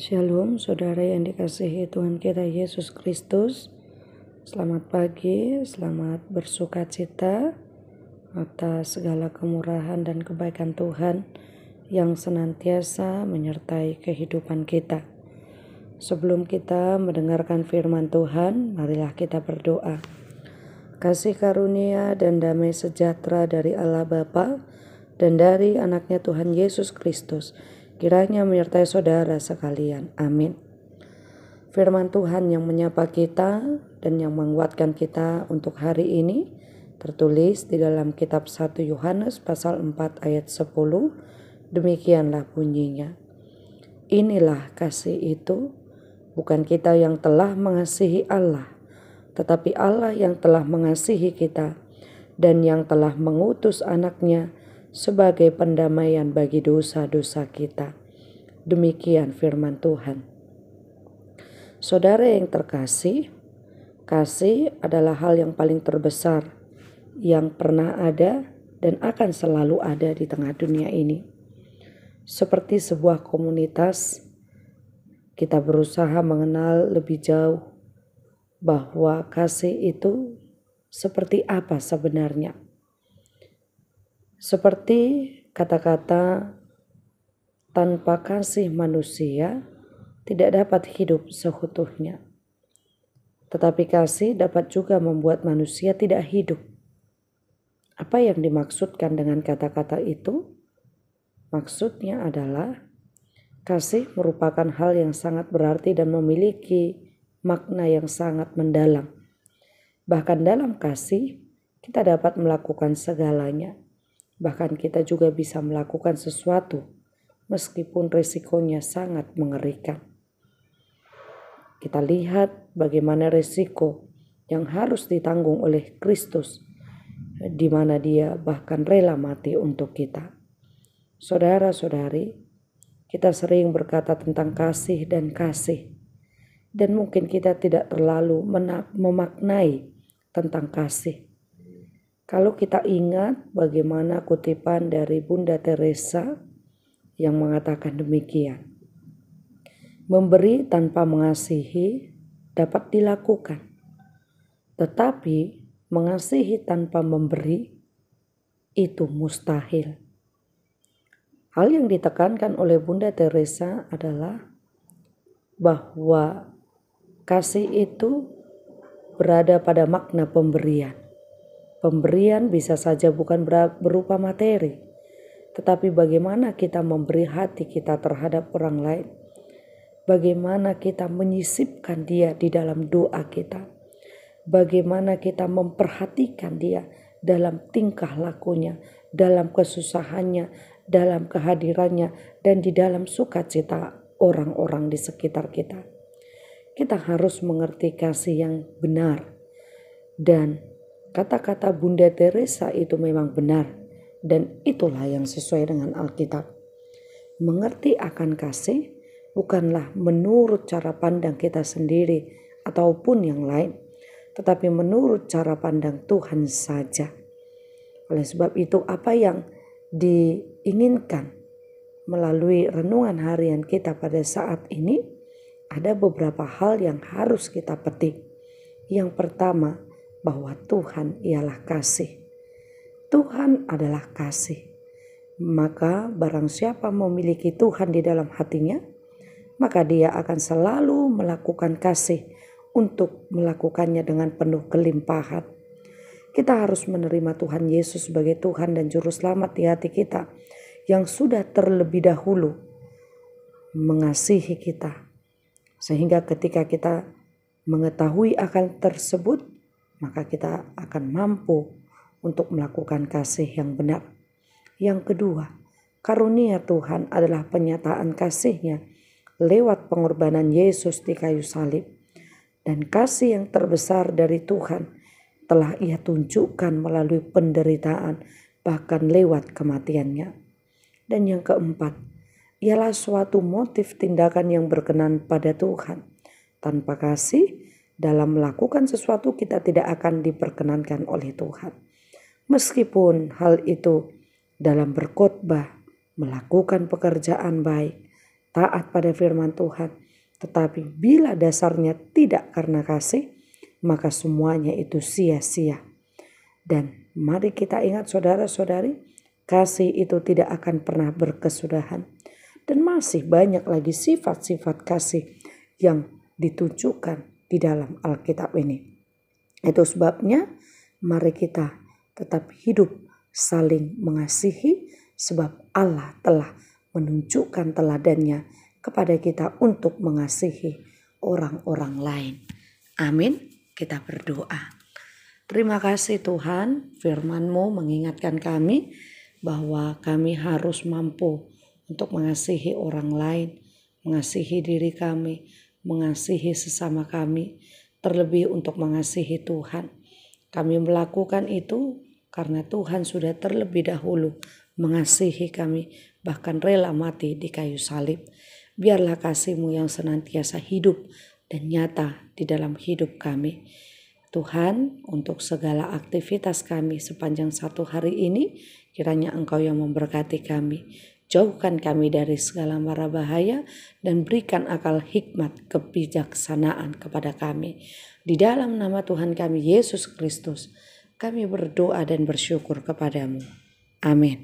Shalom saudara yang dikasihi Tuhan kita Yesus Kristus. Selamat pagi, selamat bersuka cita atas segala kemurahan dan kebaikan Tuhan yang senantiasa menyertai kehidupan kita. Sebelum kita mendengarkan firman Tuhan, marilah kita berdoa. Kasih karunia dan damai sejahtera dari Allah Bapa dan dari anaknya Tuhan Yesus Kristus kiranya menyertai saudara sekalian. Amin. Firman Tuhan yang menyapa kita dan yang menguatkan kita untuk hari ini tertulis di dalam kitab 1 Yohanes pasal 4 ayat 10. Demikianlah bunyinya. Inilah kasih itu, bukan kita yang telah mengasihi Allah, tetapi Allah yang telah mengasihi kita dan yang telah mengutus anaknya sebagai pendamaian bagi dosa-dosa kita. Demikian firman Tuhan. Saudara yang terkasih, kasih adalah hal yang paling terbesar yang pernah ada dan akan selalu ada di tengah dunia ini. Seperti sebuah komunitas, kita berusaha mengenal lebih jauh bahwa kasih itu seperti apa sebenarnya. Seperti kata-kata, tanpa kasih manusia tidak dapat hidup seutuhnya. Tetapi kasih dapat juga membuat manusia tidak hidup. Apa yang dimaksudkan dengan kata-kata itu? Maksudnya adalah kasih merupakan hal yang sangat berarti dan memiliki makna yang sangat mendalam. Bahkan dalam kasih kita dapat melakukan segalanya. Bahkan kita juga bisa melakukan sesuatu meskipun risikonya sangat mengerikan. Kita lihat bagaimana risiko yang harus ditanggung oleh Kristus, di mana Dia bahkan rela mati untuk kita. Saudara-saudari, kita sering berkata tentang kasih, dan mungkin kita tidak terlalu memaknai tentang kasih. Kalau kita ingat bagaimana kutipan dari Bunda Teresa yang mengatakan demikian. Memberi tanpa mengasihi dapat dilakukan. Tetapi mengasihi tanpa memberi itu mustahil. Hal yang ditekankan oleh Bunda Teresa adalah bahwa kasih itu berada pada makna pemberian. Pemberian bisa saja bukan berupa materi, tetapi bagaimana kita memberi hati kita terhadap orang lain. Bagaimana kita menyisipkan dia di dalam doa kita. Bagaimana kita memperhatikan dia dalam tingkah lakunya, dalam kesusahannya, dalam kehadirannya, dan di dalam sukacita orang-orang di sekitar kita. Kita harus mengerti kasih yang benar. Dan kata-kata Bunda Teresa itu memang benar, dan itulah yang sesuai dengan Alkitab. Mengerti akan kasih bukanlah menurut cara pandang kita sendiri ataupun yang lain, tetapi menurut cara pandang Tuhan saja. Oleh sebab itu, apa yang diinginkan melalui renungan harian kita pada saat ini, ada beberapa hal yang harus kita petik. Yang pertama, bahwa Tuhan ialah kasih. Tuhan adalah kasih. Maka barang siapa memiliki Tuhan di dalam hatinya, maka dia akan selalu melakukan kasih untuk melakukannya dengan penuh kelimpahan. Kita harus menerima Tuhan Yesus sebagai Tuhan dan Juru Selamat di hati kita yang sudah terlebih dahulu mengasihi kita. Sehingga ketika kita mengetahui akan tersebut, maka kita akan mampu untuk melakukan kasih yang benar. Yang kedua, karunia Tuhan adalah penyataan kasih-Nya lewat pengorbanan Yesus di kayu salib. Dan kasih yang terbesar dari Tuhan telah Ia tunjukkan melalui penderitaan, bahkan lewat kematian-Nya. Dan yang keempat, ialah suatu motif tindakan yang berkenan pada Tuhan. Tanpa kasih, dalam melakukan sesuatu kita tidak akan diperkenankan oleh Tuhan. Meskipun hal itu dalam berkhotbah, melakukan pekerjaan baik, taat pada firman Tuhan. Tetapi bila dasarnya tidak karena kasih, maka semuanya itu sia-sia. Dan mari kita ingat saudara-saudari, kasih itu tidak akan pernah berkesudahan. Dan masih banyak lagi sifat-sifat kasih yang ditunjukkan di dalam Alkitab ini. Itu sebabnya mari kita tetap hidup saling mengasihi, sebab Allah telah menunjukkan teladannya kepada kita untuk mengasihi orang-orang lain. Amin. Kita berdoa. Terima kasih Tuhan, firman-Mu mengingatkan kami bahwa kami harus mampu untuk mengasihi orang lain, mengasihi diri kami, mengasihi sesama kami, terlebih untuk mengasihi Tuhan. Kami melakukan itu karena Tuhan sudah terlebih dahulu mengasihi kami, bahkan rela mati di kayu salib. Biarlah kasih-Mu yang senantiasa hidup dan nyata di dalam hidup kami. Tuhan, untuk segala aktivitas kami sepanjang satu hari ini, kiranya Engkau yang memberkati kami. Jauhkan kami dari segala mara bahaya dan berikan akal hikmat kebijaksanaan kepada kami. Di dalam nama Tuhan kami Yesus Kristus, kami berdoa dan bersyukur kepadamu. Amin.